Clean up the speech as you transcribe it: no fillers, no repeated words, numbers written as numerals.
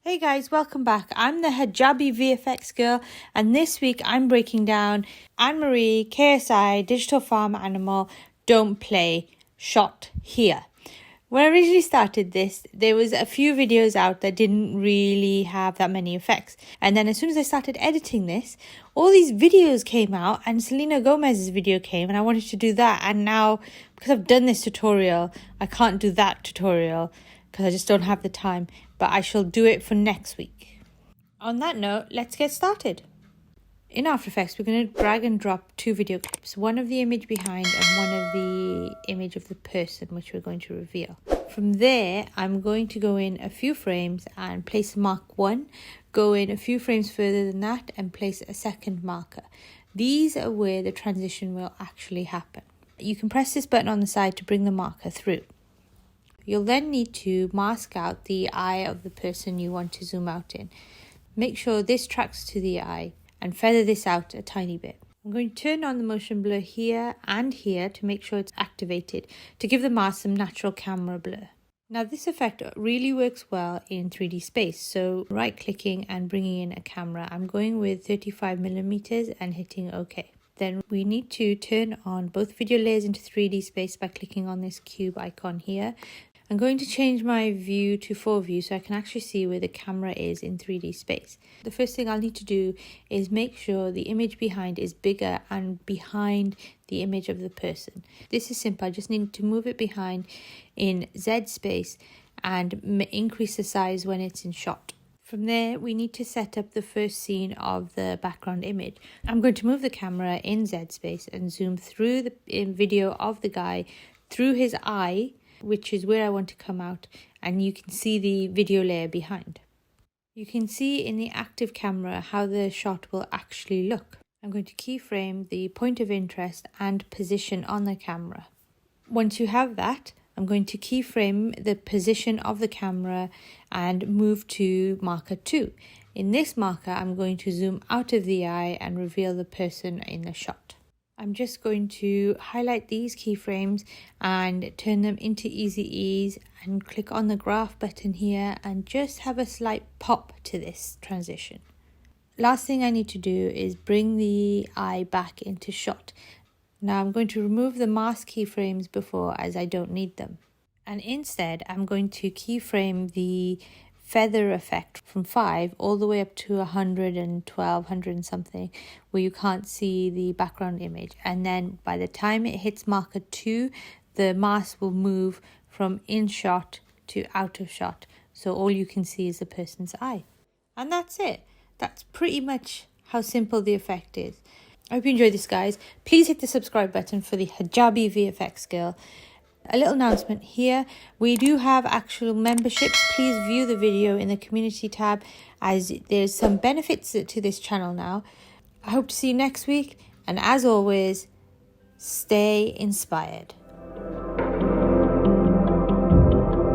Hey guys, welcome back. I'm the hijabivfxgirl, and this week I'm breaking down Anne-Marie KSI Digital Farm Animal Don't Play shot here. When I originally started this, there was a few videos out that didn't really have that many effects. And then as soon as I started editing this, all these videos came out and Selena Gomez's video came and I wanted to do that. And now, because I've done this tutorial, I can't do that tutorial because I just don't have the time. But I shall do it for next week. On that note, let's get started. In After Effects, we're going to drag and drop two video clips, one of the image behind and one of the image of the person, which we're going to reveal. From there, I'm going to go in a few frames and place mark 1, go in a few frames further than that and place a second marker. These are where the transition will actually happen. You can press this button on the side to bring the marker through. You'll then need to mask out the eye of the person you want to zoom out in. Make sure this tracks to the eye and feather this out a tiny bit. I'm going to turn on the motion blur here and here to make sure it's activated to give the mask some natural camera blur. Now this effect really works well in 3D space, so right clicking and bringing in a camera. I'm going with 35mm and hitting OK. Then we need to turn on both video layers into 3D space by clicking on this cube icon here. I'm going to change my view to 4-view so I can actually see where the camera is in 3D space. The first thing I'll need to do is make sure the image behind is bigger and behind the image of the person. This is simple. I just need to move it behind in Z space and increase the size when it's in shot. From there, we need to set up the first scene of the background image. I'm going to move the camera in Z space and zoom through the video of the guy through his eye, which is where I want to come out, and you can see the video layer behind. You can see in the active camera how the shot will actually look. I'm going to keyframe the point of interest and position on the camera. Once you have that, I'm going to keyframe the position of the camera and move to marker 2. In this marker, I'm going to zoom out of the eye and reveal the person in the shot. I'm just going to highlight these keyframes and turn them into easy ease and click on the graph button here and just have a slight pop to this transition. Last thing I need to do is bring the eye back into shot. Now I'm going to remove the mask keyframes before as I don't need them. And instead I'm going to keyframe the feather effect from 5 all the way up to 112, 100 and something, where you can't see the background image. And then by the time it hits marker 2, the mask will move from in shot to out of shot. So all you can see is the person's eye. And that's it. That's pretty much how simple the effect is. I hope you enjoyed this, guys. Please hit the subscribe button for the hijabivfxgirl. A little announcement here. We do have actual memberships. Please view the video in the community tab as there's some benefits to this channel now. I hope to see you next week. And as always, stay inspired.